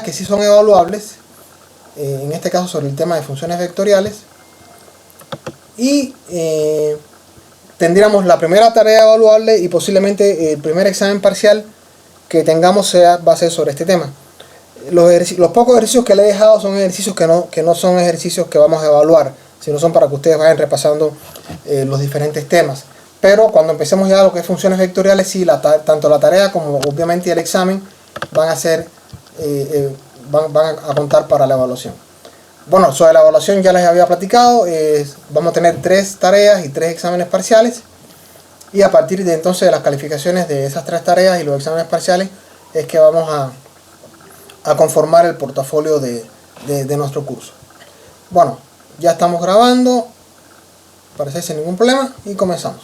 que sí son evaluables, en este caso sobre el tema de funciones vectoriales, y tendríamos la primera tarea evaluable y posiblemente el primer examen parcial que tengamos va a ser sobre este tema. Los pocos ejercicios que le he dejado son ejercicios que no son ejercicios que vamos a evaluar, sino son para que ustedes vayan repasando los diferentes temas. Pero cuando empecemos ya lo que es funciones vectoriales, sí, tanto la tarea como obviamente el examen van a contar para la evaluación. Bueno, sobre la evaluación ya les había platicado, vamos a tener 3 tareas y 3 exámenes parciales, y a partir de entonces de las calificaciones de esas 3 tareas y los exámenes parciales es que vamos a conformar el portafolio de nuestro curso. Bueno, ya estamos grabando, parece sin ningún problema, y comenzamos.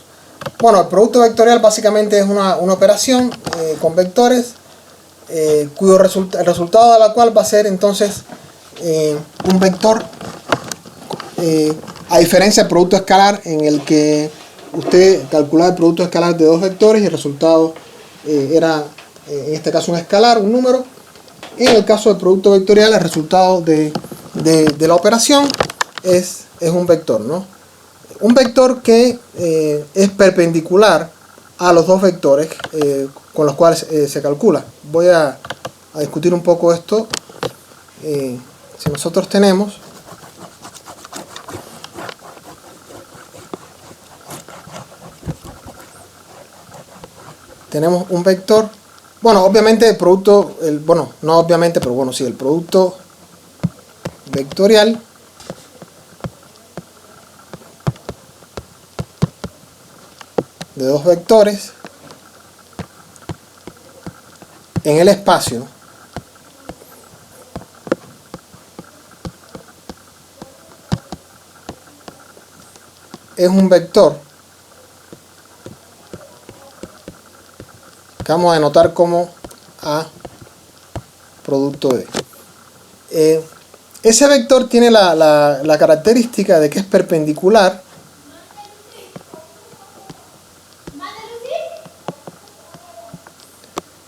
Bueno, el producto vectorial básicamente es una operación con vectores, el resultado de la cual va a ser entonces un vector, a diferencia del producto escalar, en el que usted calculaba el producto escalar de 2 vectores y el resultado era en este caso un escalar, un número. En el caso del producto vectorial, el resultado de la operación es un vector, ¿no? Un vector que es perpendicular a los 2 vectores con los cuales se calcula. Voy a discutir un poco esto. Si nosotros tenemos un vector, bueno, obviamente el producto, bueno, no obviamente, pero bueno, sí, el producto vectorial de 2 vectores en el espacio es un vector que vamos a denotar como A producto de. Ese vector tiene la característica de que es perpendicular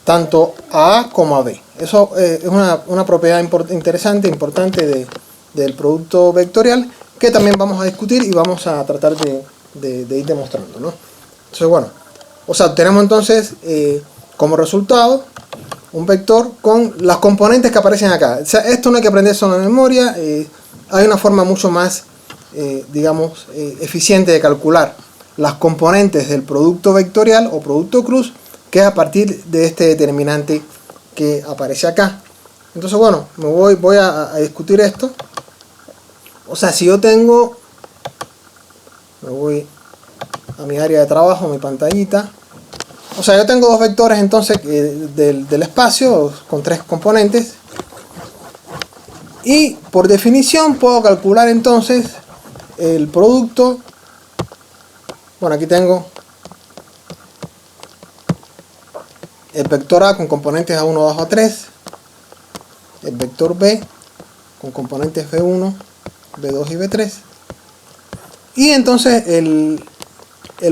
tanto a A como a B. Eso es una propiedad interesante, importante del producto vectorial, que también vamos a discutir y vamos a tratar de ir demostrando, ¿no? Entonces, bueno, o sea, tenemos entonces como resultado un vector con las componentes que aparecen acá. O sea, esto no hay que aprender solo en memoria, hay una forma mucho más, digamos, eficiente de calcular las componentes del producto vectorial o producto cruz, que es a partir de este determinante que aparece acá. Entonces, bueno, voy a discutir esto. O sea, si yo tengo, me voy a mi área de trabajo, mi pantallita. O sea, yo tengo 2 vectores entonces del espacio con 3 componentes. Y por definición puedo calcular entonces el producto. Bueno, aquí tengo el vector A con componentes A1 bajo A3, el vector B con componentes B1, B2 y B3, y entonces el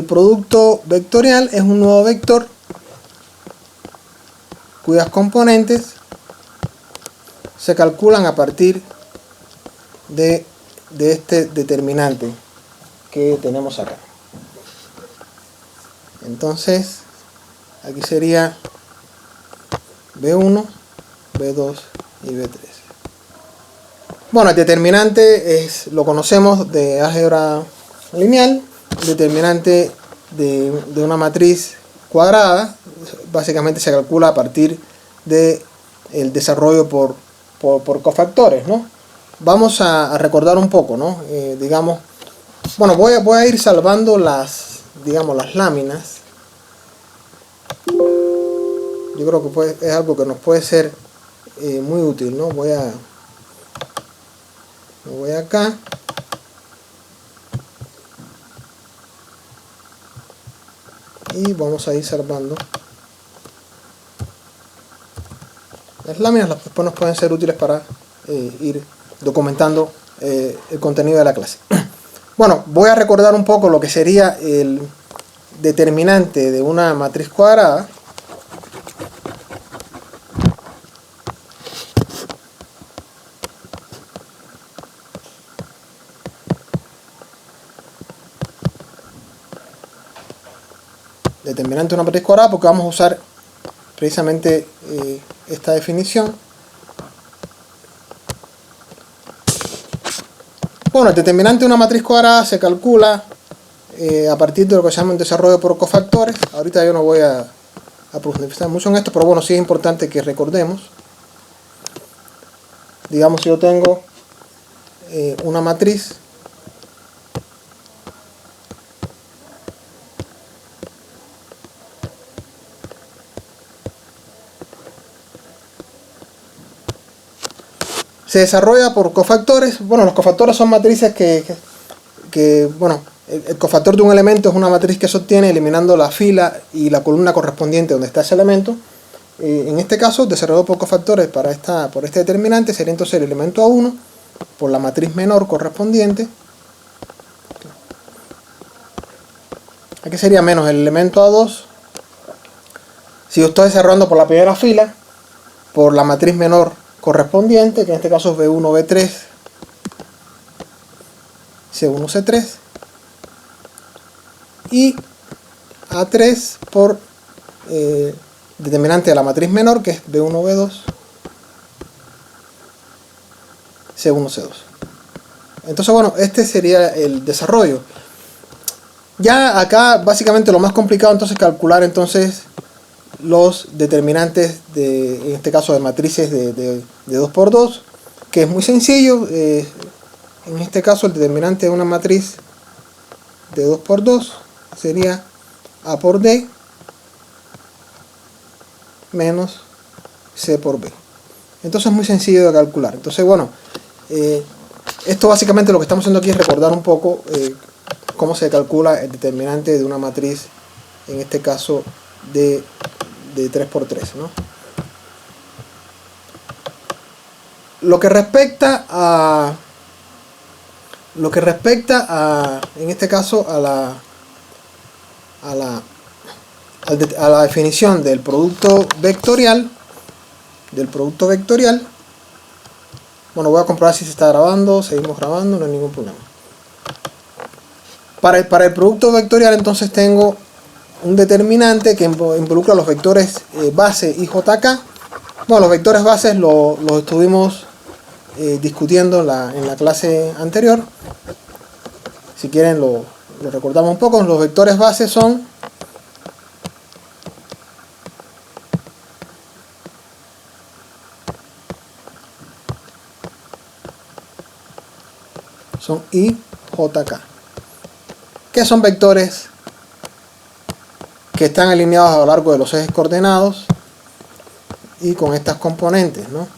producto vectorial es un nuevo vector cuyas componentes se calculan a partir de este determinante que tenemos acá. Entonces aquí sería B1, B2 y B3. Bueno, el determinante lo conocemos de álgebra lineal. El determinante de una matriz cuadrada básicamente se calcula a partir del desarrollo por cofactores, ¿no? Vamos a recordar un poco, ¿no? Digamos, bueno, voy a ir salvando las láminas. Yo creo que es algo que nos puede ser muy útil, ¿no? Me voy acá. Y vamos a ir salvando las láminas. Después nos pueden ser útiles para ir documentando el contenido de la clase. Bueno, voy a recordar un poco lo que sería el determinante de una matriz cuadrada. determinante de una matriz cuadrada, porque vamos a usar precisamente esta definición. Bueno, el determinante de una matriz cuadrada se calcula a partir de lo que se llama un desarrollo por cofactores. Ahorita yo no voy a profundizar mucho en esto, pero bueno, sí es importante que recordemos. Digamos, si yo tengo una matriz se desarrolla por cofactores. Bueno, los cofactores son matrices bueno, el cofactor de un elemento es una matriz que se obtiene eliminando la fila y la columna correspondiente donde está ese elemento. En este caso, desarrollado por cofactores por este determinante sería entonces el elemento A1 por la matriz menor correspondiente. Aquí sería menos el elemento A2. Si yo estoy desarrollando por la primera fila, por la matriz menor correspondiente, que en este caso es B1, B3, C1, C3, y A3 por determinante de la matriz menor, que es B1, B2, C1, C2. Entonces, bueno, este sería el desarrollo. Ya acá, básicamente, lo más complicado entonces es calcular entonces los determinantes en este caso de matrices de 2×2, que es muy sencillo. En este caso el determinante de una matriz de 2×2 sería A por D menos C por B. Entonces es muy sencillo de calcular. Entonces, bueno, esto básicamente lo que estamos haciendo aquí es recordar un poco cómo se calcula el determinante de una matriz, en este caso de 3×3, ¿no? Lo que respecta a en este caso a la definición del producto vectorial, bueno, voy a comprobar si se está grabando. Seguimos grabando, no hay ningún problema. Para el producto vectorial entonces tengo un determinante que involucra los vectores base y jk. Bueno, los vectores bases los estuvimos discutiendo en la clase anterior. Si quieren lo recordamos un poco. Los vectores bases son I, J, K, que son vectores que están alineados a lo largo de los ejes coordenados y con estas componentes, ¿no?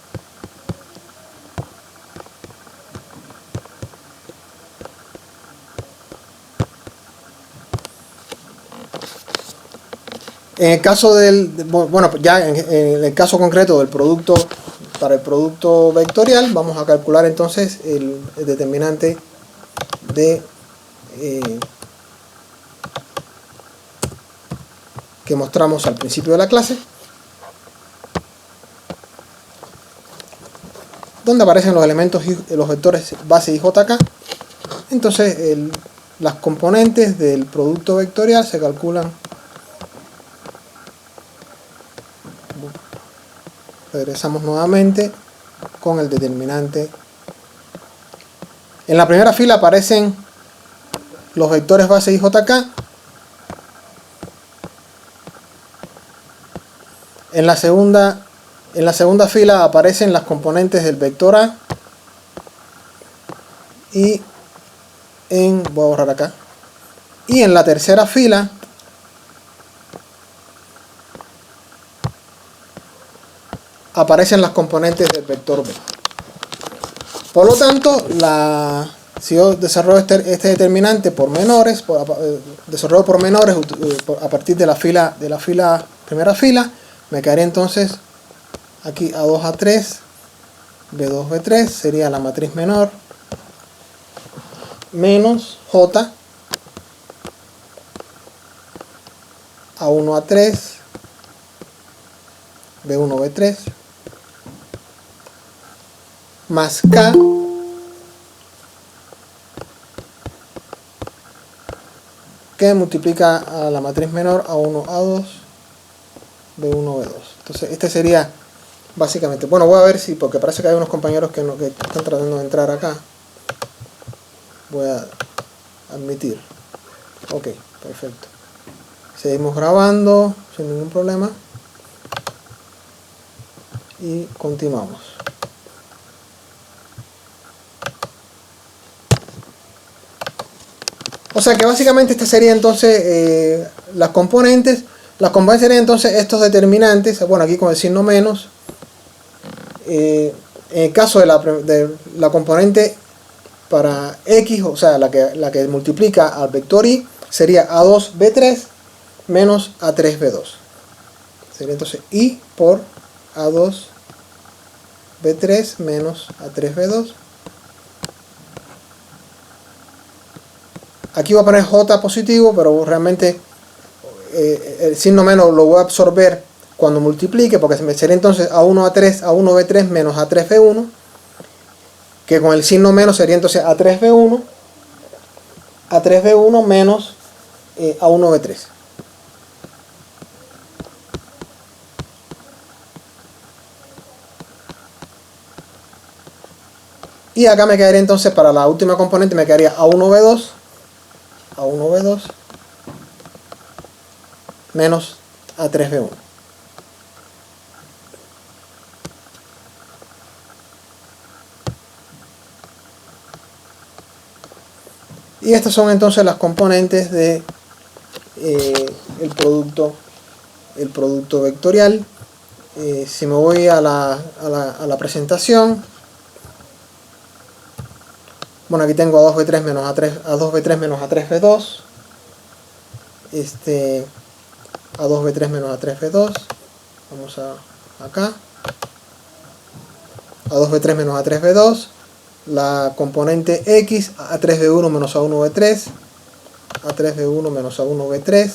En el caso bueno, ya en el caso concreto del producto, para el producto vectorial, vamos a calcular entonces el determinante de que mostramos al principio de la clase, donde aparecen los elementos los vectores base y jk. Entonces las componentes del producto vectorial se calculan. Regresamos nuevamente con el determinante. En la primera fila aparecen los vectores base y jk. En la segunda fila aparecen las componentes del vector A. Y voy a borrar acá. Y en la tercera fila aparecen las componentes del vector B. Por lo tanto, si yo desarrollo este determinante por menores, desarrollo por menores a partir de la primera fila, me quedaría entonces aquí A2, A3, B2, B3, sería la matriz menor, menos J, A1, A3, B1, B3, más K, que multiplica a la matriz menor A1, A2, B1, B2. Entonces este sería básicamente, bueno, voy a ver si, porque parece que hay unos compañeros que están tratando de entrar acá. Voy a admitir. Ok, perfecto. Seguimos grabando sin ningún problema. Y continuamos. O sea que básicamente esta sería entonces las componentes. Las componentes serían entonces estos determinantes. Bueno, aquí con el signo menos. En el caso de la componente para x, o sea, la que multiplica al vector y, sería A2B3 menos A3B2. Sería entonces y por A2B3 menos A3B2. Aquí voy a poner J positivo, pero realmente el signo menos lo voy a absorber cuando multiplique, porque sería entonces A1A3, A1B3 menos A3B1, que con el signo menos sería entonces A3B1 menos A1B3. Y acá me quedaría entonces, para la última componente, me quedaría A1B2 menos A3B1. Y estas son entonces las componentes de el producto vectorial. Si me voy a la presentación, bueno, aquí tengo A2B3 menos A3B2, A2B3 menos A3B2, vamos acá, A2B3 menos A3B2, la componente X, A3B1 menos A1B3, A3B1 menos A1B3,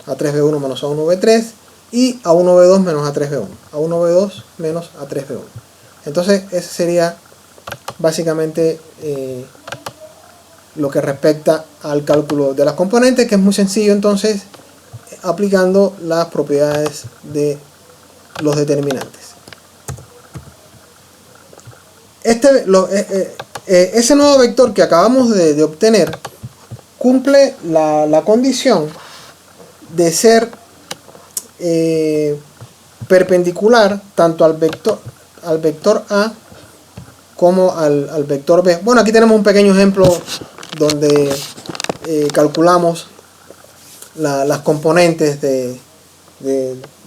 A3B1 menos A1B3 y A1B2 menos A3B1, A1B2 menos A3B1. Entonces ese sería básicamente lo que respecta al cálculo de las componentes, que es muy sencillo entonces aplicando las propiedades de los determinantes. Ese nuevo vector que acabamos de obtener cumple la condición de ser perpendicular tanto al vector A como al vector B. Bueno, aquí tenemos un pequeño ejemplo donde calculamos las componentes de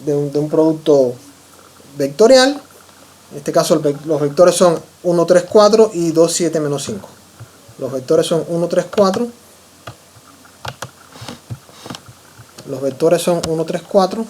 un producto vectorial. En este caso los vectores son 1, 3, 4 y 2, 7, menos 5. Los vectores son 1, 3, 4. Los vectores son 1, 3, 4.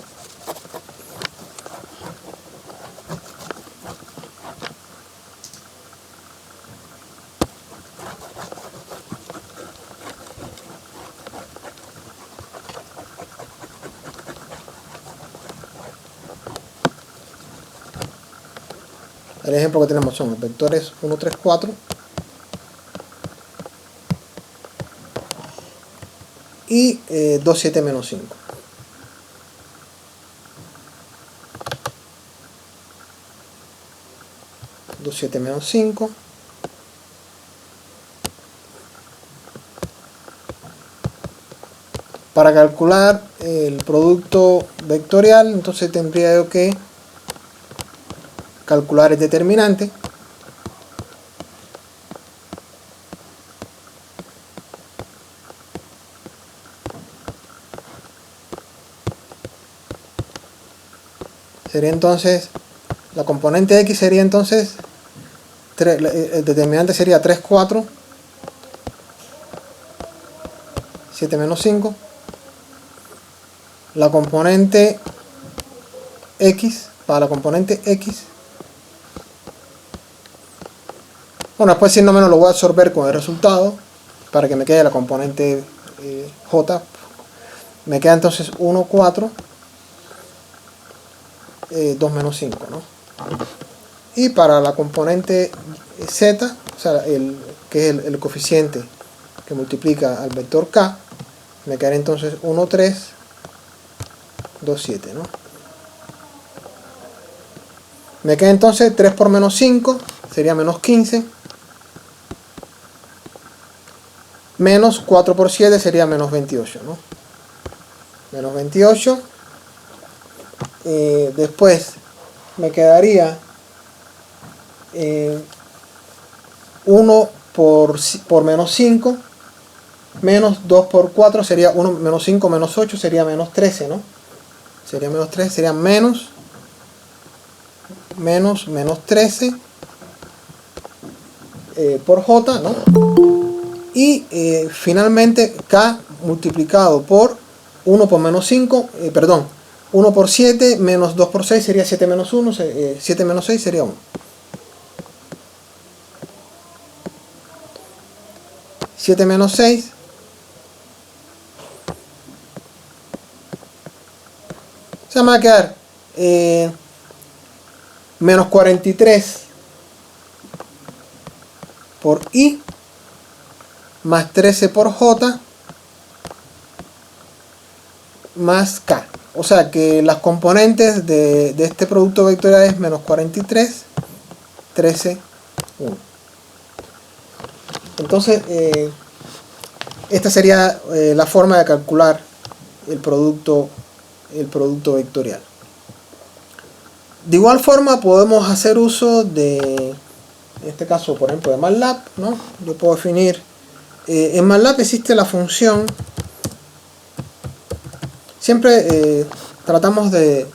El ejemplo que tenemos son los vectores 1, 3, 4 y 2, 7, menos 5. Dos, 7, menos 5. Para calcular el producto vectorial, entonces tendría yo que calcular el determinante. Sería entonces, la componente X sería entonces, el determinante sería 3, 4, 7 menos 5. La componente X, para la componente X, bueno, después si no menos lo voy a absorber con el resultado para que me quede la componente J. Me queda entonces 1, 4, 2 menos 5, ¿no? Y para la componente Z, o sea, que es el coeficiente que multiplica al vector K, me quedaría entonces 1, 3, 2, 7, ¿no? Me queda entonces 3 por menos 5, sería menos 15, menos 4 por 7 sería menos 28, ¿no? Menos 28. Después me quedaría 1 por menos 5, menos 2 por 4 sería 1, menos 5, menos 8 sería menos 13, ¿no? Sería menos 13, sería menos 13 por J, ¿no? Y finalmente K multiplicado por 1 por menos 5, perdón, 1 por 7 menos 2 por 6 sería 7 menos 1, 7 menos 6 sería 1. 7 menos 6 se me va a quedar menos 43 por I más 13 por J más K. O sea que las componentes de este producto vectorial es menos 43, 13, 1. Entonces, esta sería la forma de calcular el producto vectorial. De igual forma podemos hacer uso de, en este caso por ejemplo de MATLAB, ¿no? Yo puedo definir, en MATLAB existe la función, siempre tratamos de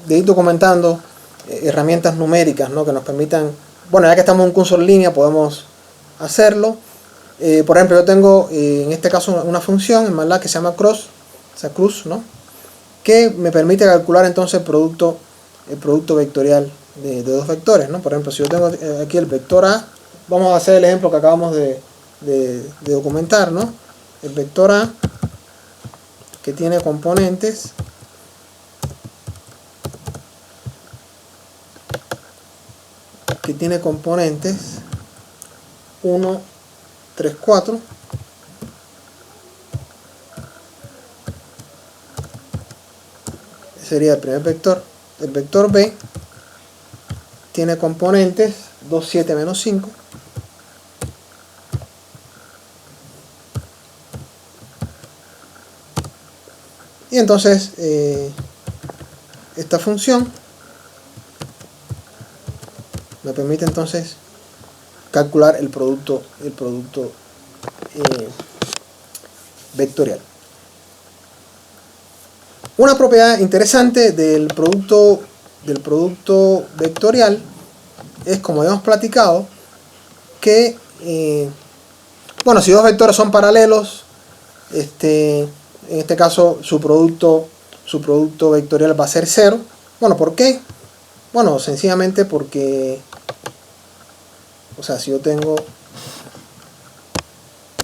ir documentando herramientas numéricas, ¿no? Que nos permitan, bueno, ya que estamos en un curso en línea podemos hacerlo. Por ejemplo, yo tengo en este caso una función en MATLAB que se llama CRUS, ¿no? Que me permite calcular entonces el producto vectorial de dos vectores, ¿no? Por ejemplo, si yo tengo aquí el vector A, vamos a hacer el ejemplo que acabamos de documentar, ¿no? El vector A, que tiene componentes que tiene componentes 1, 3, 4. Sería el primer vector. El vector B tiene componentes 2, 7, menos 5. Y entonces esta función me permite entonces calcular el producto vectorial. Una propiedad interesante del producto vectorial es, como hemos platicado, que bueno, si dos vectores son paralelos, en este caso su producto vectorial va a ser 0. Bueno, ¿por qué? Bueno, sencillamente porque, o sea, si yo tengo,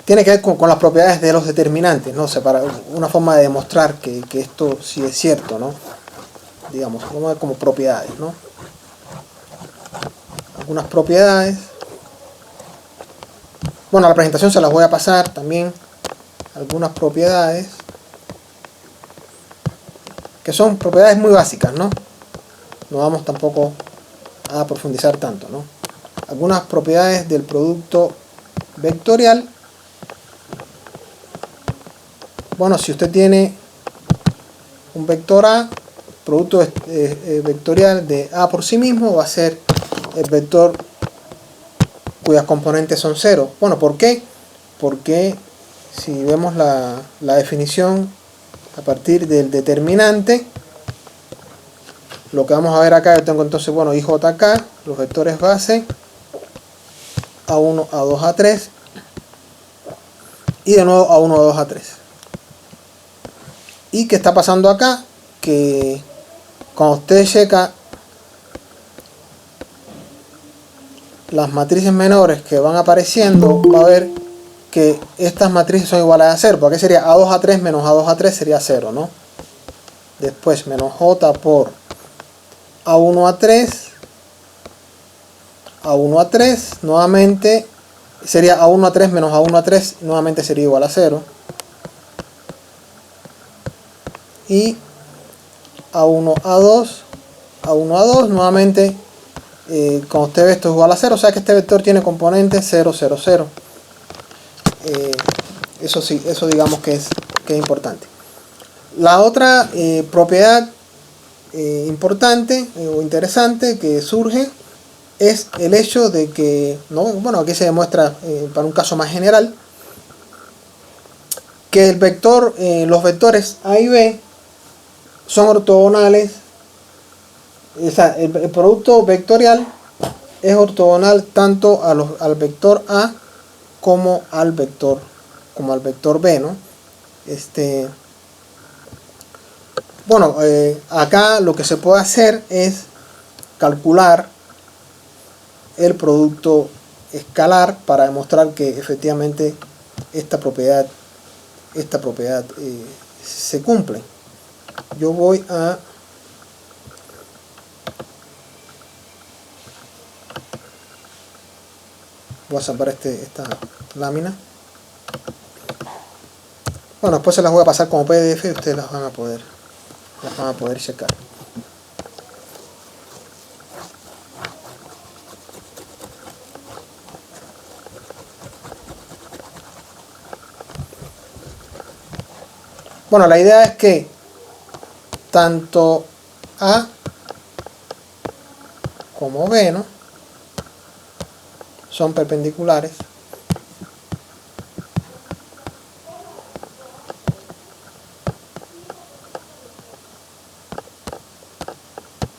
tiene que ver con las propiedades de los determinantes, ¿no? O sea, para una forma de demostrar que esto sí es cierto, ¿no? Digamos, vamos a ver como propiedades, ¿no? Algunas propiedades. Bueno, la presentación se las voy a pasar también. Algunas propiedades que son propiedades muy básicas, ¿no? No vamos tampoco a profundizar tanto, ¿no? Algunas propiedades del producto vectorial. Bueno, si usted tiene un vector A, producto vectorial de A por sí mismo va a ser el vector cuyas componentes son 0. Bueno, ¿por qué? Porque si vemos la definición a partir del determinante, lo que vamos a ver acá, yo tengo entonces, bueno, IJK, los vectores base, A1, A2, A3, y de nuevo A1, A2, A3. ¿Y qué está pasando acá? Que cuando usted checa las matrices menores que van apareciendo, va a ver que estas matrices son iguales a 0. ¿Por qué sería A2, A3 menos A2, A3? Sería 0, ¿no? Después menos J por A1, A3, A1, A3, nuevamente sería A1 a 3 menos A1 a 3, nuevamente sería igual a 0. Y A1 a 2, nuevamente, como usted ve, esto es igual a 0, o sea que este vector tiene componentes 0, 0, 0. Eso sí, eso digamos que es importante. La otra propiedad importante o interesante que surge es el hecho de que, ¿no? Bueno, aquí se demuestra para un caso más general, que el vector, los vectores A y B son ortogonales, o sea, el producto vectorial es ortogonal tanto al vector A como al vector B, ¿no? Bueno, acá lo que se puede hacer es calcular el producto escalar para demostrar que efectivamente esta propiedad se cumple. Yo voy a salvar esta lámina. Bueno, después se las voy a pasar como PDF y ustedes las van a poder checar. Bueno, la idea es que tanto A como B, ¿no?, son perpendiculares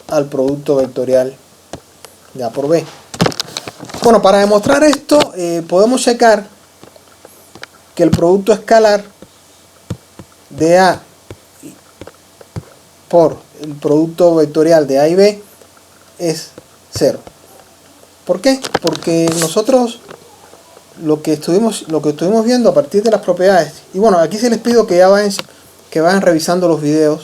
al producto vectorial de A por B. Bueno, para demostrar esto podemos checar que el producto escalar de A por el producto vectorial de A y B es 0. ¿Por qué? Porque nosotros lo que estuvimos viendo a partir de las propiedades, y bueno, aquí se les pido que vayan revisando los videos.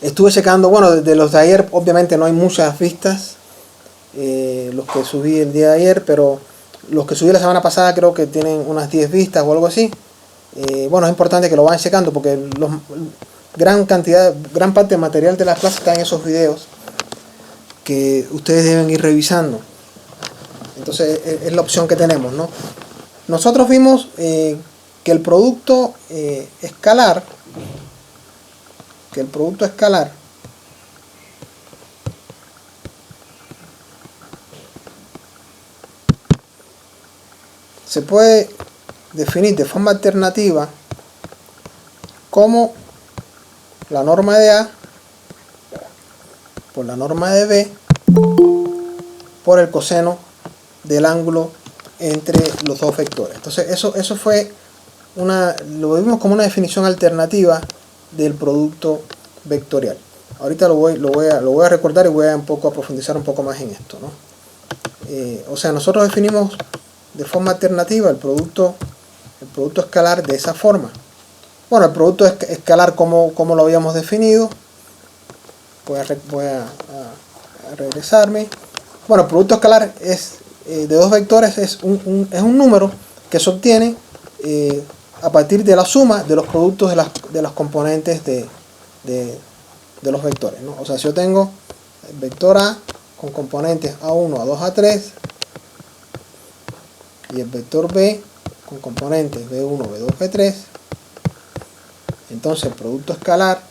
Estuve checando, bueno, de los de ayer obviamente no hay muchas vistas, los que subí el día de ayer, pero los que subí la semana pasada creo que tienen unas 10 vistas o algo así. Bueno, es importante que lo vayan checando porque gran parte del material de la clase está en esos videos que ustedes deben ir revisando. Entonces es la opción que tenemos, ¿no? Nosotros vimos que el producto escalar se puede definir de forma alternativa como la norma de A por la norma de B por el coseno del ángulo entre los dos vectores. Entonces eso fue lo vimos como una definición alternativa del producto vectorial. Ahorita lo voy a recordar y voy a profundizar un poco más en esto, ¿no? O sea, nosotros definimos de forma alternativa el producto escalar de esa forma. Bueno, el producto escalar como lo habíamos definido. Voy a regresarme. Bueno, el producto escalar es de dos vectores, es un número que se obtiene a partir de la suma de los productos de las componentes de los vectores, ¿no? O sea, si yo tengo el vector A con componentes A1, A2, A3 y el vector B con componentes B1, B2, B3, entonces el producto escalar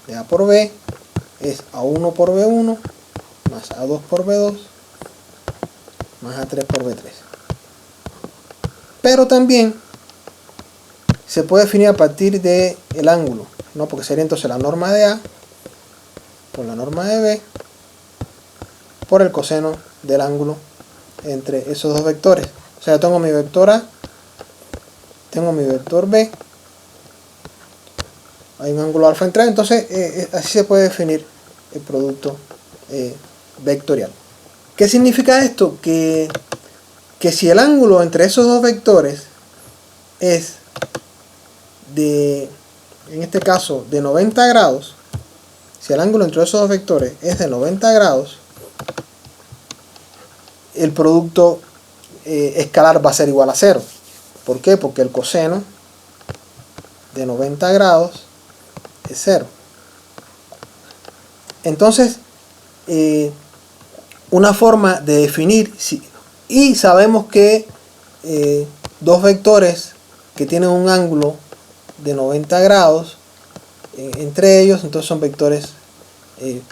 de A por B es A1 por B1 más A2 por B2 más A3 por B3. Pero también se puede definir a partir del ángulo, ¿no? Porque sería entonces la norma de A por la norma de B por el coseno del ángulo entre esos dos vectores. O sea, yo tengo mi vector A, tengo mi vector B, hay un ángulo alfa entre A, entonces así se puede definir el producto vectorial. ¿Qué significa esto? Que si el ángulo entre esos dos vectores es en este caso de 90 grados, si el ángulo entre esos dos vectores es de 90 grados, el producto escalar va a ser igual a 0. ¿Por qué? Porque el coseno de 90 grados es 0. Entonces, una forma de definir, y sabemos que dos vectores que tienen un ángulo de 90 grados entre ellos, entonces son vectores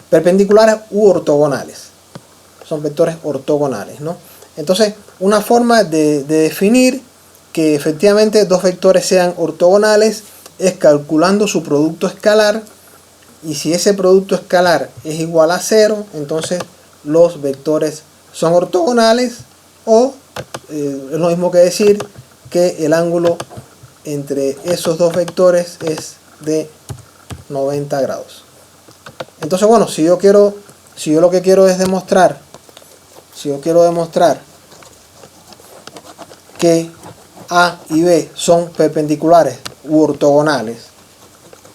perpendiculares u ortogonales. Son vectores ortogonales, ¿no? Entonces, una forma de definir que efectivamente dos vectores sean ortogonales es calculando su producto escalar, y si ese producto escalar es igual a 0, entonces los vectores son ortogonales, o es lo mismo que decir que el ángulo entre esos dos vectores es de 90 grados. Entonces, bueno, si yo lo que quiero es demostrar, que A y B son perpendiculares u ortogonales,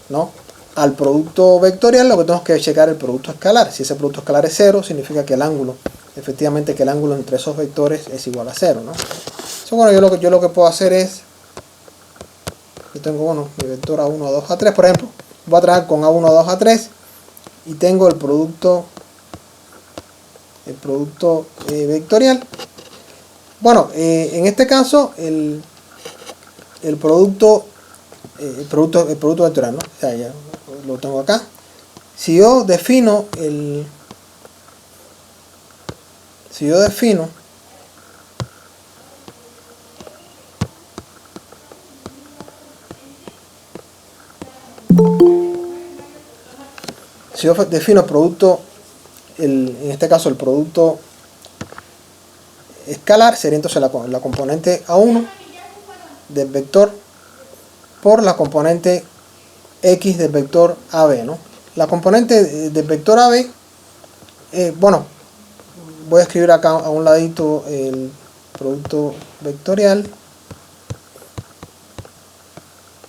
¿no?, al producto vectorial, lo que tenemos que checar es el producto escalar. Si ese producto escalar es 0, significa que el ángulo, efectivamente, que el ángulo entre esos vectores es igual a 0, ¿no? Entonces, bueno, yo lo que puedo hacer es, yo tengo, bueno, mi vector A1, A2, A3, por ejemplo, voy a trabajar con A1, A2, A3, y tengo el producto vectorial. Bueno, en este caso el producto vectorial, ¿no? O sea, ya lo tengo acá. Si yo defino si yo defino el producto, en este caso el producto escalar, sería entonces la componente A1 del vector por la componente X del vector AB, ¿no? La componente del vector AB, bueno, voy a escribir acá a un ladito el producto vectorial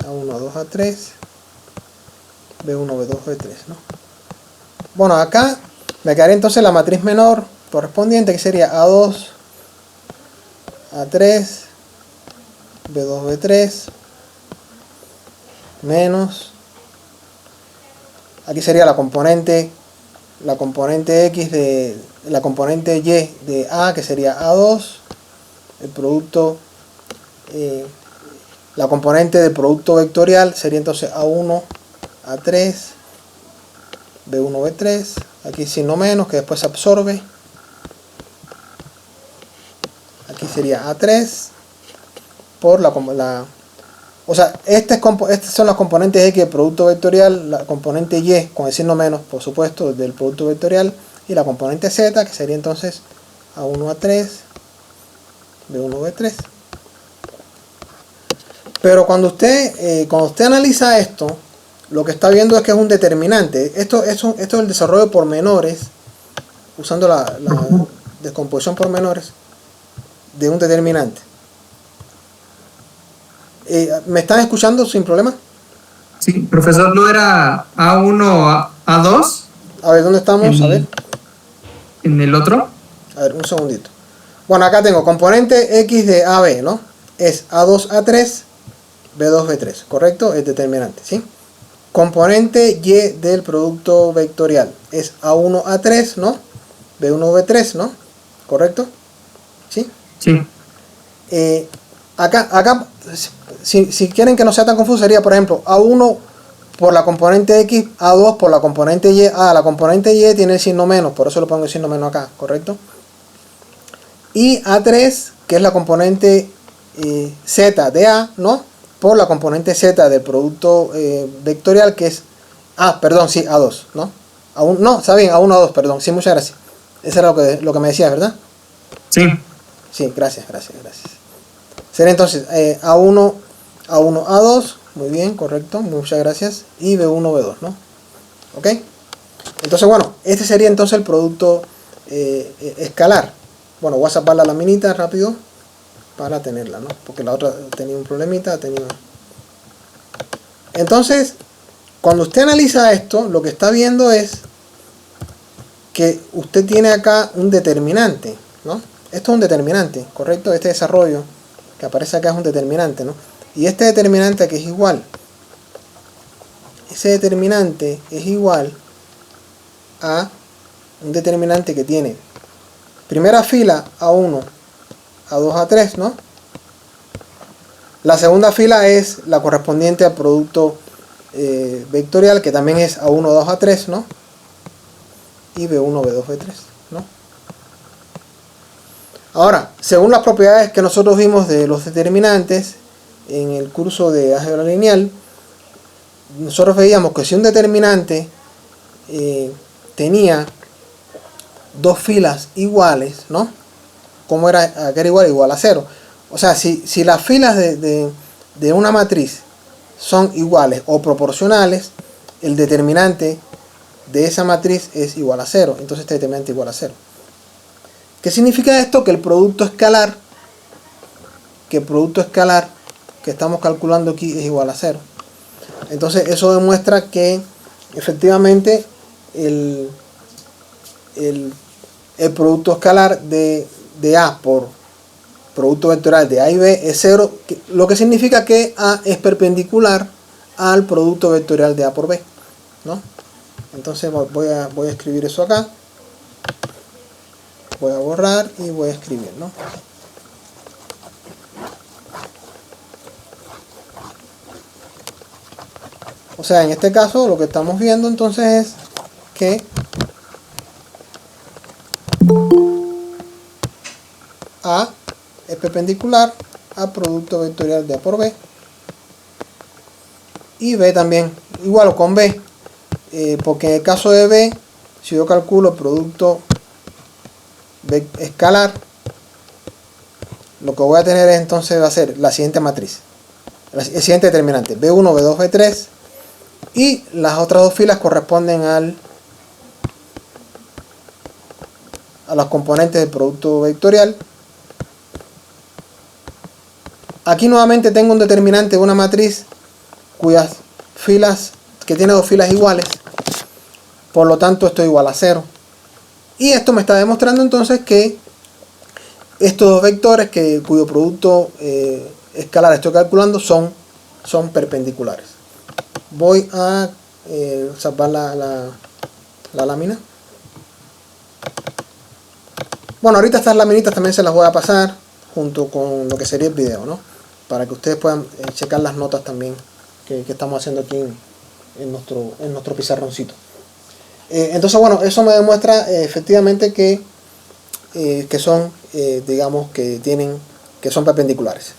A1, A2, A3, B1, B2, B3, ¿no? Bueno, acá me quedaría entonces la matriz menor correspondiente, que sería A2, A3, B2, B3, menos, aquí sería la componente X de la componente Y de A, que sería A2, el producto, la componente del producto vectorial sería entonces A1, A3, B1, B3, aquí signo menos, que después se absorbe, aquí sería A3, por o sea, estas son las componentes X del producto vectorial, la componente Y con el signo menos, por supuesto, del producto vectorial, y la componente Z, que sería entonces A1, A3, B1, B3. Pero cuando usted analiza esto, lo que está viendo es que es un determinante. Esto es el desarrollo por menores, usando la descomposición por menores de un determinante. ¿Me están escuchando sin problema? Sí, profesor, ¿no era A1, A2? A ver, ¿dónde estamos? A ver. ¿En el otro? A ver, un segundito. Bueno, acá tengo componente X de AB, ¿no? Es A2, A3, B2, B3, ¿correcto? Es determinante, ¿sí? Componente Y del producto vectorial es A1, A3, ¿no? B1, B3, ¿no? ¿Correcto? ¿Sí? Sí. Acá si quieren que no sea tan confuso, sería, por ejemplo, A1 por la componente X, A2 por la componente Y. La componente Y tiene el signo menos, por eso lo pongo el signo menos acá, ¿correcto? Y A3, que es la componente Z de A, ¿no? Por la componente Z del producto vectorial, que es perdón, sí, A2, ¿no? No, está bien, A1, A2, perdón, sí, muchas gracias. Eso era lo que me decías, ¿verdad? Sí. Sí, gracias. Sería entonces A1, A2, muy bien, correcto, muchas gracias, y B1, B2, ¿no? ¿Ok? Entonces, bueno, este sería entonces el producto escalar. Bueno, voy a sacar la laminita rápido para tenerla, ¿no? Porque la otra tenía un problemita, Entonces, cuando usted analiza esto, lo que está viendo es que usted tiene acá un determinante, ¿no? Esto es un determinante, ¿correcto? Este desarrollo que aparece acá es un determinante, ¿no? Y este determinante aquí es igual. Ese determinante es igual a un determinante que tiene primera fila A1, A2, A3, ¿no? La segunda fila es la correspondiente al producto vectorial, que también es A1, A2, A3, ¿no? Y B1, B2, B3, ¿no? Ahora, según las propiedades que nosotros vimos de los determinantes en el curso de álgebra lineal, nosotros veíamos que si un determinante tenía dos filas iguales, ¿no? ¿Cómo era? Que era igual a 0. O sea, si las filas de una matriz son iguales o proporcionales, el determinante de esa matriz es igual a 0. Entonces este determinante es igual a 0. ¿Qué significa esto? Que el producto escalar que estamos calculando aquí es igual a 0. Entonces eso demuestra que efectivamente el producto escalar de A por producto vectorial de A y B es 0, lo que significa que A es perpendicular al producto vectorial de A por B, ¿no? Entonces voy a escribir eso acá. Voy a borrar y voy a escribir, ¿no? O sea, en este caso lo que estamos viendo entonces es que A es perpendicular al producto vectorial de A por B, y B también, igual con B, porque en el caso de B, si yo calculo el producto escalar, lo que voy a tener entonces va a ser la siguiente matriz, el siguiente determinante, B1, B2, B3, y las otras dos filas corresponden a los componentes del producto vectorial. Aquí nuevamente tengo un determinante de una matriz cuyas filas, que tiene dos filas iguales, por lo tanto esto es igual a 0. Y esto me está demostrando entonces que estos dos vectores cuyo producto escalar estoy calculando son perpendiculares. Voy a salvar la lámina. Bueno, ahorita estas laminitas también se las voy a pasar junto con lo que sería el video, ¿no? Para que ustedes puedan checar las notas también que estamos haciendo aquí en nuestro pizarroncito. Entonces, bueno, eso me demuestra efectivamente que son, digamos, que son perpendiculares.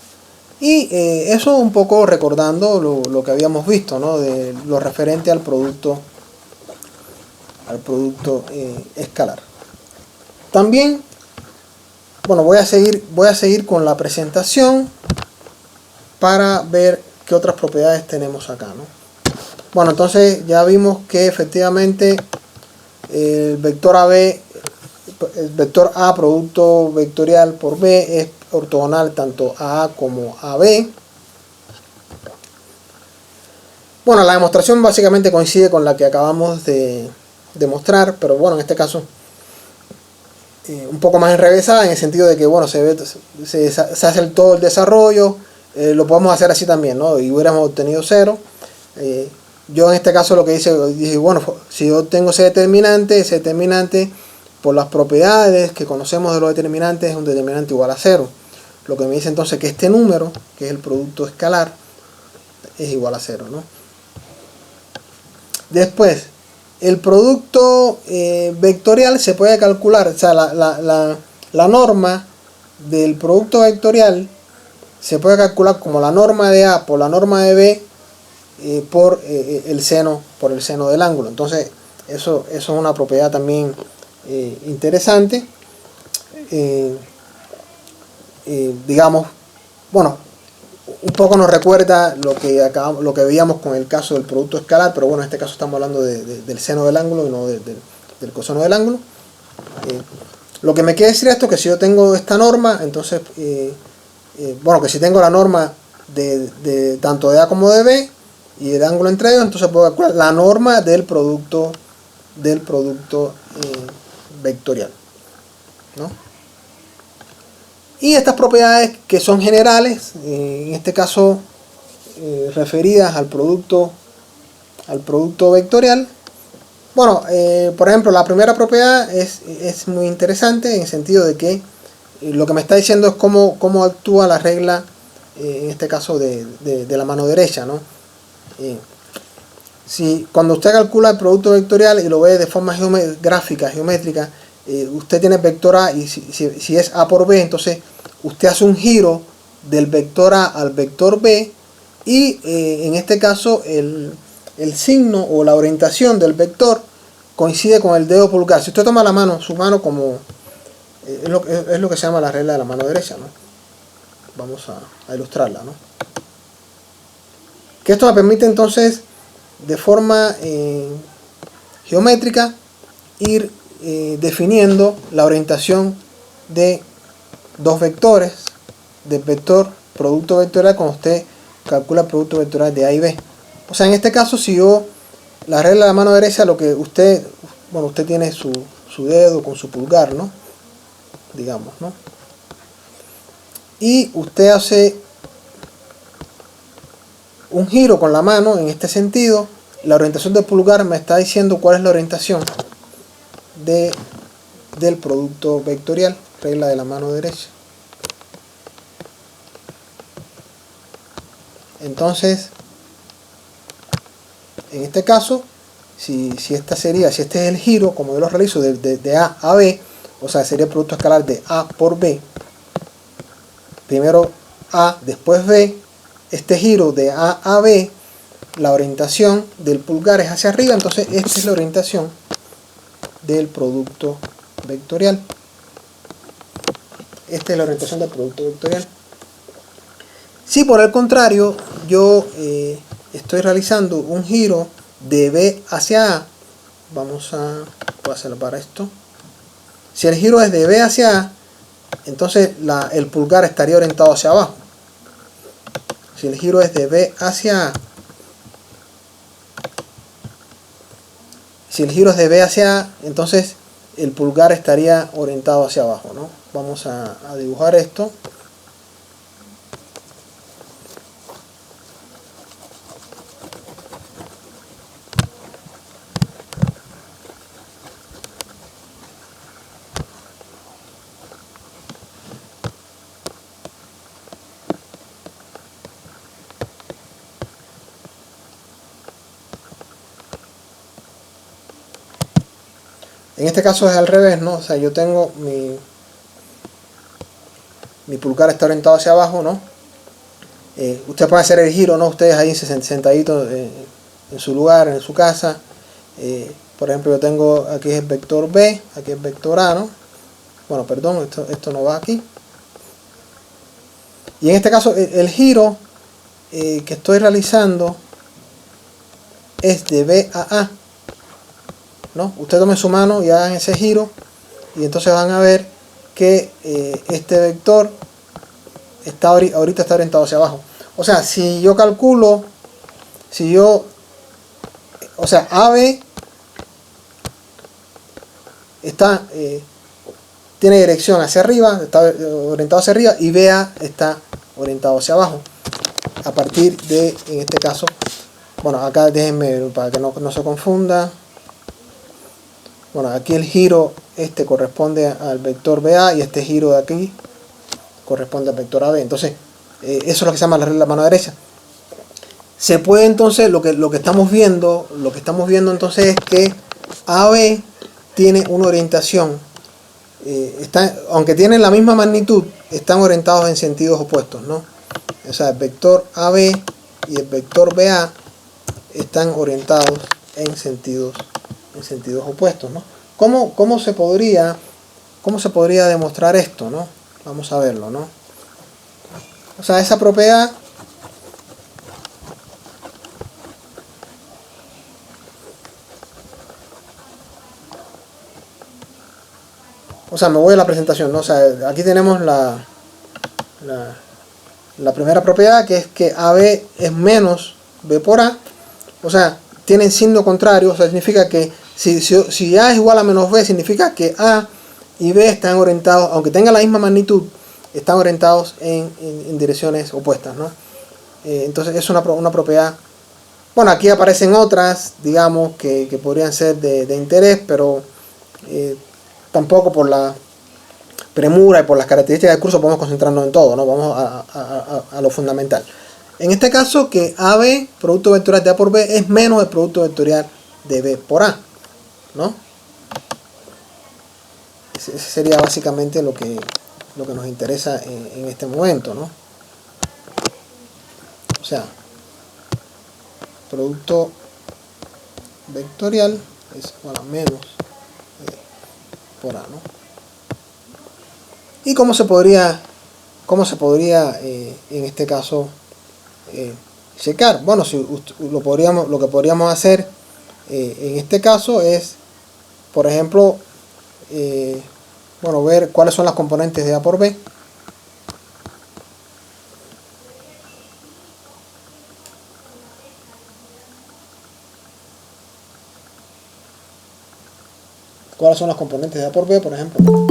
Y eso un poco recordando lo que habíamos visto, ¿no? De lo referente al producto escalar. También, bueno, voy a seguir con la presentación para ver qué otras propiedades tenemos acá, ¿no? Bueno, entonces ya vimos que efectivamente el vector A producto vectorial por B es ortogonal tanto a A como a B. Bueno, la demostración básicamente coincide con la que acabamos de demostrar, pero bueno, en este caso un poco más enrevesada, en el sentido de que bueno, se hace todo el desarrollo, lo podemos hacer así también, ¿no? Y hubiéramos obtenido 0. Yo en este caso lo que dije, bueno, si yo tengo ese determinante por las propiedades que conocemos de los determinantes es un determinante igual a 0. Lo que me dice entonces que este número, que es el producto escalar, es igual a 0, ¿no? Después, el producto vectorial se puede calcular, o sea, la norma del producto vectorial se puede calcular como la norma de A por la norma de B por el seno del ángulo. Entonces eso es una propiedad también interesante. Digamos, bueno, un poco nos recuerda lo que veíamos con el caso del producto escalar, pero bueno, en este caso estamos hablando del seno del ángulo y no del coseno del ángulo. Lo que me quiere decir esto es que si yo tengo esta norma, entonces bueno, que si tengo la norma de tanto de A como de B y el ángulo entre ellos, entonces puedo calcular la norma del producto vectorial, ¿no? Y estas propiedades que son generales, en este caso referidas al producto vectorial. Bueno, por ejemplo, la primera propiedad es muy interesante en el sentido de que lo que me está diciendo es cómo actúa la regla, en este caso de la mano derecha, ¿no? Si cuando usted calcula el producto vectorial y lo ve de forma geométrica, usted tiene el vector A y si es A por B, entonces usted hace un giro del vector A al vector B y en este caso el signo o la orientación del vector coincide con el dedo pulgar. Si usted toma su mano como es lo que se llama la regla de la mano derecha, ¿no? Vamos a ilustrarla, ¿no? Que esto me permite entonces de forma geométrica ir definiendo la orientación de dos vectores del vector producto vectorial cuando usted calcula el producto vectorial de A y B. O sea, en este caso, si yo la regla de la mano derecha, lo que usted tiene su dedo con su pulgar, ¿no? Digamos, ¿no? Y usted hace un giro con la mano en este sentido. La orientación del pulgar me está diciendo cuál es la orientación del producto vectorial, regla de la mano derecha. Entonces, en este caso, si este es el giro, como yo lo realizo de A a B, o sea, sería el producto escalar de A por B, primero A, después B, este giro de A a B, la orientación del pulgar es hacia arriba, entonces esta es la orientación del producto vectorial. Esta es la orientación del producto vectorial. Si por el contrario yo estoy realizando un giro de B hacia A, voy a hacerlo para esto. Si el giro es de B hacia A, entonces el pulgar estaría orientado hacia abajo. Si el giro es de B hacia A, entonces el pulgar estaría orientado hacia abajo, ¿no? Vamos a dibujar esto. En este caso es al revés, ¿no? O sea, yo tengo mi pulgar está orientado hacia abajo, ¿no? Usted puede hacer el giro, ¿no? Ustedes ahí sentaditos en su lugar, en su casa. Por ejemplo, yo tengo aquí es el vector B, aquí es el vector A, ¿no? Bueno, perdón, esto no va aquí. Y en este caso el giro que estoy realizando es de B a A, ¿no? Usted tome su mano y hagan ese giro y entonces van a ver que este vector ahorita está orientado hacia abajo. O sea, si yo calculo, o sea, AB tiene dirección hacia arriba, está orientado hacia arriba, y BA está orientado hacia abajo. A partir de, en este caso, bueno, acá déjenme para que no se confunda. Bueno, aquí el giro corresponde al vector BA y este giro de aquí corresponde al vector AB. Entonces, eso es lo que se llama la regla de la mano derecha. Se puede entonces, lo que estamos viendo entonces es que AB tiene una orientación, aunque tienen la misma magnitud, están orientados en sentidos opuestos, ¿no? O sea, el vector AB y el vector BA están orientados en sentidos opuestos, ¿no? ¿Cómo se podría demostrar esto, ¿no? Vamos a verlo, ¿no? O sea, esa propiedad me voy a la presentación, ¿no? O sea, aquí tenemos la primera propiedad, que es que AB es menos B por A. O sea, tienen signo contrario, o sea, significa que si A es igual a menos B, significa que A y B están orientados, aunque tengan la misma magnitud, están orientados en direcciones opuestas, ¿no? Entonces es una propiedad. Bueno, aquí aparecen otras, digamos, que podrían ser de interés, pero tampoco por la premura y por las características del curso podemos concentrarnos en todo, ¿no? Vamos a lo fundamental. En este caso, que AB, producto vectorial de A por B, es menos el producto vectorial de B por A, ¿no? Ese sería básicamente lo que nos interesa en este momento, ¿no? O sea, producto vectorial es igual a menos por A, ¿no? ¿Y cómo se podría en este caso checar? Bueno, si lo que podríamos hacer en este caso es, por ejemplo, bueno, ver cuáles son las componentes de A por B. ¿Cuáles son las componentes de A por B, por ejemplo?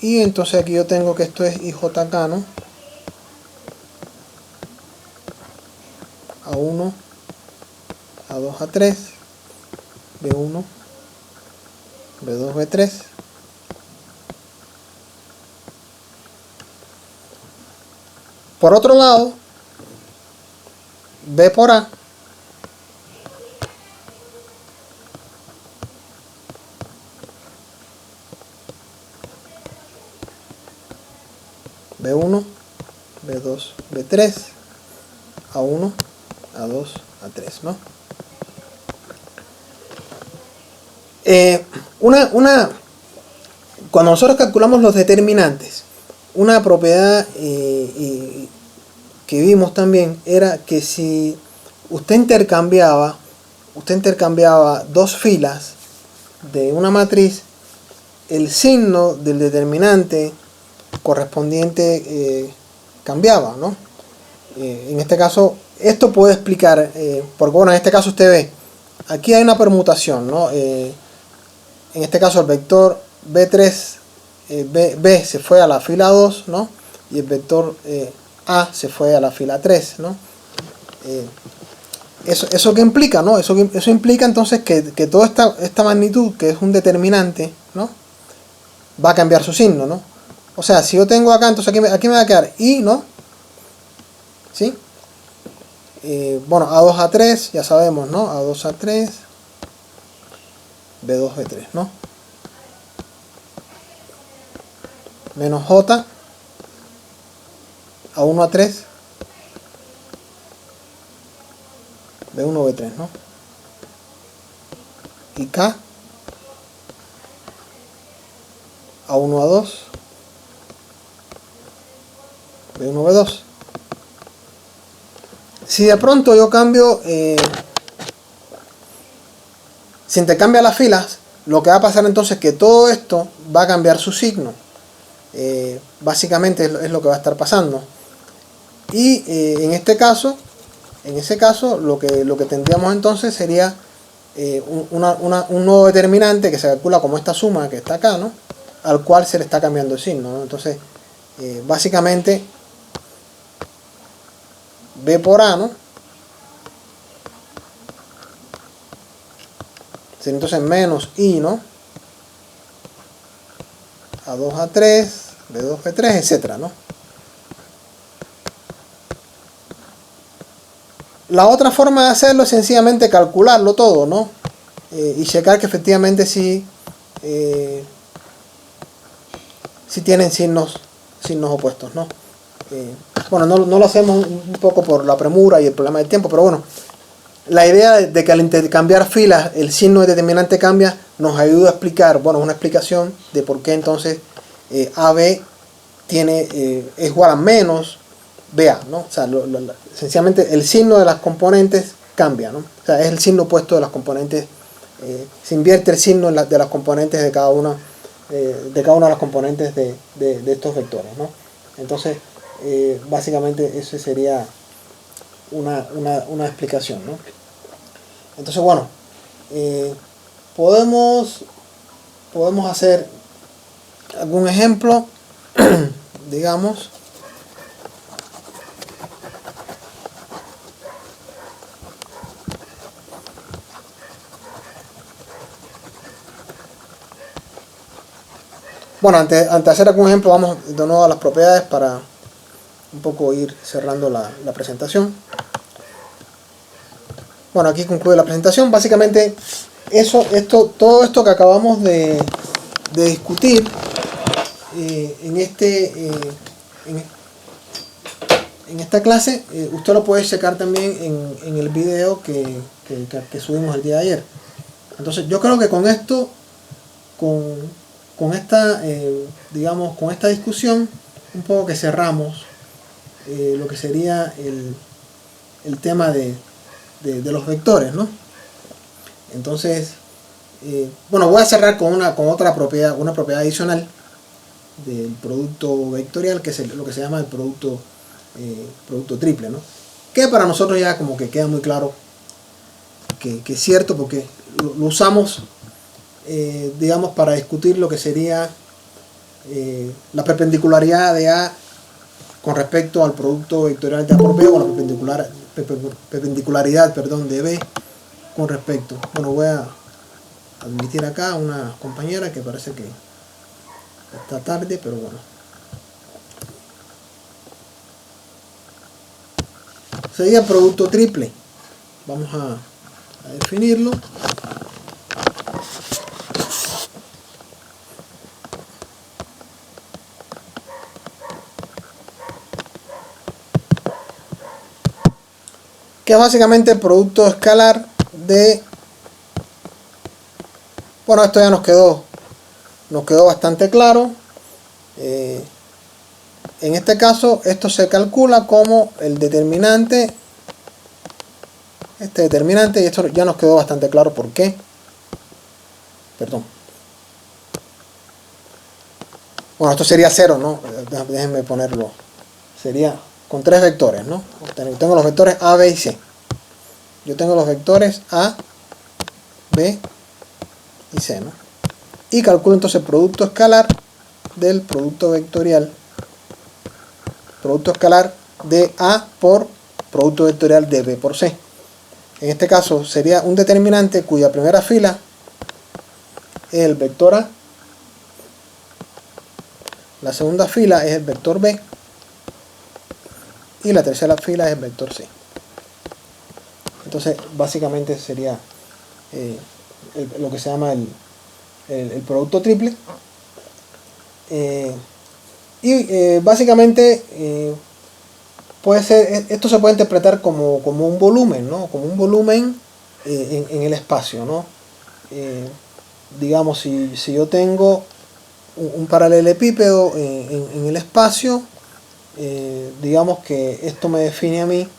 Y entonces aquí yo tengo que esto es IJK, ¿no? A1, A2, A3, B1, B2, B3. Por otro lado, B por A B1, B2, B3, A1, A2, A3, ¿no? Cuando nosotros calculamos los determinantes, una propiedad que vimos también era que si usted intercambiaba dos filas de una matriz, el signo del determinante correspondiente cambiaba, ¿no? En este caso, esto puede explicar, porque bueno, en este caso usted ve, aquí hay una permutación, ¿no? En este caso el vector B3, B se fue a la fila 2, ¿no? Y el vector A se fue a la fila 3, ¿no? ¿Eso qué implica, no? Eso implica entonces que toda esta magnitud, que es un determinante, ¿no? Va a cambiar su signo, ¿no? O sea, si yo tengo acá, entonces aquí me va a quedar I, ¿no? ¿Sí? Bueno, A2, A3, ya sabemos, ¿no? A2, A3, B2, B3, ¿no? Menos J, A1, A3, B1, B3, ¿no? Y K, A1, A2, B1, B2. Si de pronto yo cambio, si intercambia las filas, lo que va a pasar entonces es que todo esto va a cambiar su signo. Básicamente es lo que va a estar pasando. Y en ese caso, lo que tendríamos entonces sería un nuevo determinante que se calcula como esta suma que está acá, ¿no? Al cual se le está cambiando el signo, ¿no? Entonces, básicamente, B por A, ¿no? Sería entonces menos I, ¿no? A2, A3, B2, B3, etcétera, ¿no? La otra forma de hacerlo es sencillamente calcularlo todo, ¿no? Y checar que efectivamente sí tienen signos opuestos, ¿no? Bueno, no lo hacemos un poco por la premura y el problema del tiempo, pero bueno, la idea de que al intercambiar filas el signo determinante cambia nos ayuda a explicar, bueno, una explicación de por qué entonces AB es igual a menos BA, ¿no? O sea, sencillamente el signo de las componentes cambia, ¿no? O sea, es el signo opuesto de las componentes, se invierte el signo de las componentes de cada una de las componentes de estos vectores, ¿no? Entonces, básicamente eso sería una explicación, ¿no? Entonces, bueno, podemos hacer algún ejemplo, digamos. Bueno, antes de hacer algún ejemplo, vamos de nuevo a las propiedades para un poco ir cerrando la presentación. Bueno, aquí concluye la presentación. Básicamente, todo esto que acabamos de discutir en esta clase, usted lo puede checar también en el video que subimos el día de ayer. Entonces, yo creo que con esto, con esta discusión, un poco que cerramos lo que sería el tema de los vectores, ¿no? Entonces, bueno, voy a cerrar con otra propiedad, una propiedad adicional del producto vectorial, que es lo que se llama el producto triple, ¿no? Que para nosotros ya como que queda muy claro que es cierto, porque lo usamos, digamos, para discutir lo que sería la perpendicularidad de A con respecto al producto vectorial de A por B, o la perpendicularidad, perdón, de B con respecto. Bueno, voy a admitir acá a una compañera que parece que está tarde, pero bueno. Sería producto triple. Vamos a definirlo. Que es básicamente el producto escalar de... Bueno, esto ya nos quedó bastante claro. En este caso, esto se calcula como el determinante, este determinante, y esto ya nos quedó bastante claro por qué. Perdón. Bueno, esto sería 0, ¿no? Déjenme ponerlo. Sería con 3 vectores, ¿no? Tengo los vectores A, B y C. Yo tengo los vectores A, B y C, ¿no? Y calculo entonces el producto escalar del producto vectorial. Producto escalar de A por producto vectorial de B por C. En este caso sería un determinante cuya primera fila es el vector A. La segunda fila es el vector B. Y la tercera fila es el vector C. Entonces, básicamente sería lo que se llama el producto triple. Básicamente puede ser, esto se puede interpretar como un volumen, ¿no? Como un volumen en el espacio, ¿no? Digamos, si yo tengo un paralelepípedo en el espacio, digamos que esto me define a mí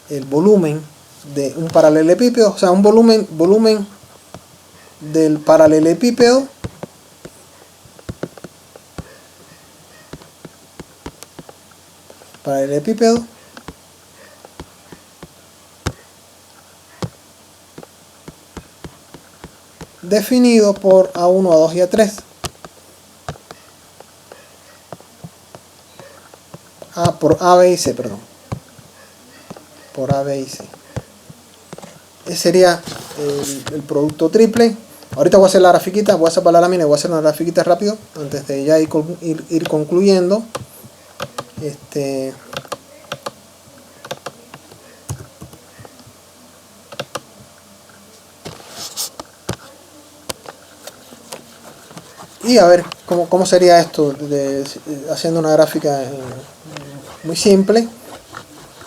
el volumen de un paralelepípedo, o sea, un volumen del paralelepípedo definido por A1, A2 y A3. Por A, B y C, perdón. Por A, B y C. Ese sería el producto triple. Ahorita voy a hacer la grafiquita, voy a separar la lámina y voy a hacer una grafiquita rápido antes de ya ir concluyendo. Y a ver cómo sería esto haciendo una gráfica muy simple.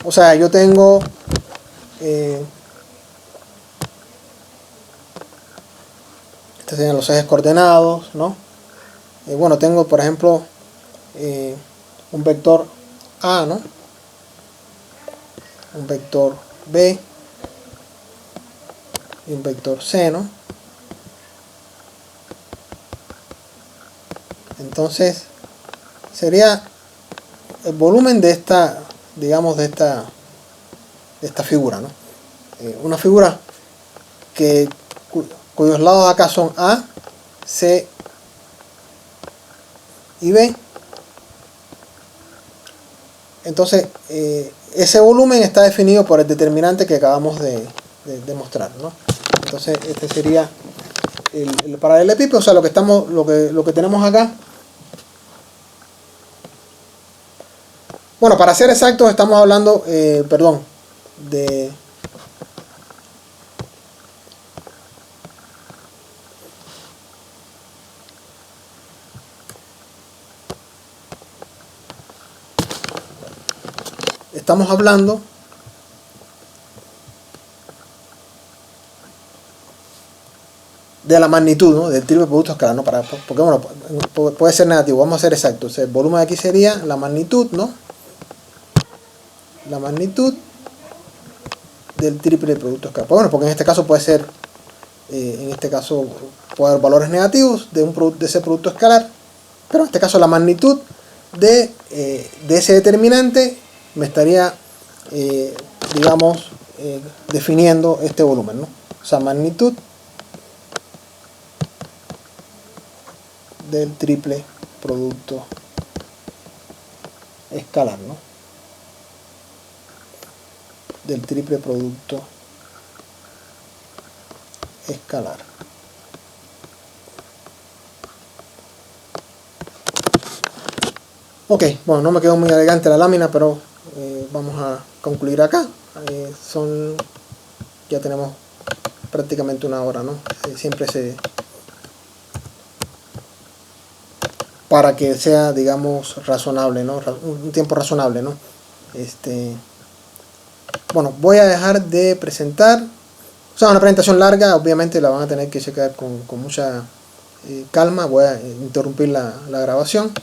O sea, yo tengo estos serían los ejes coordenados, ¿no? Bueno, tengo por ejemplo un vector A, ¿no? Un vector B y un vector C, ¿no? Entonces sería el volumen de esta, digamos, de esta figura, ¿no? Una figura cuyos lados acá son A, C y B. Entonces, ese volumen está definido por el determinante que acabamos de demostrar, ¿no? Entonces, este sería el paralelepípedo, o sea, lo que tenemos acá. Bueno, para ser exactos, estamos hablando, estamos hablando de la magnitud, ¿no? Del triple producto escalar, ¿no? Porque bueno, puede ser negativo, vamos a ser exactos. El volumen de aquí sería la magnitud, ¿no? La magnitud del triple producto escalar. Pues bueno, porque en este caso puede ser, puede haber valores negativos de ese producto escalar, pero en este caso la magnitud de ese determinante me estaría, definiendo este volumen, ¿no? O sea, magnitud del triple producto escalar, ¿no? Del triple producto escalar. Ok, bueno, no me quedó muy elegante la lámina, pero vamos a concluir acá. Ya tenemos prácticamente una hora, ¿no? Para que sea, digamos, razonable, ¿no? Un tiempo razonable, ¿no? Bueno, voy a dejar de presentar. O sea, una presentación larga, obviamente la van a tener que checar con mucha calma. Voy a interrumpir la grabación.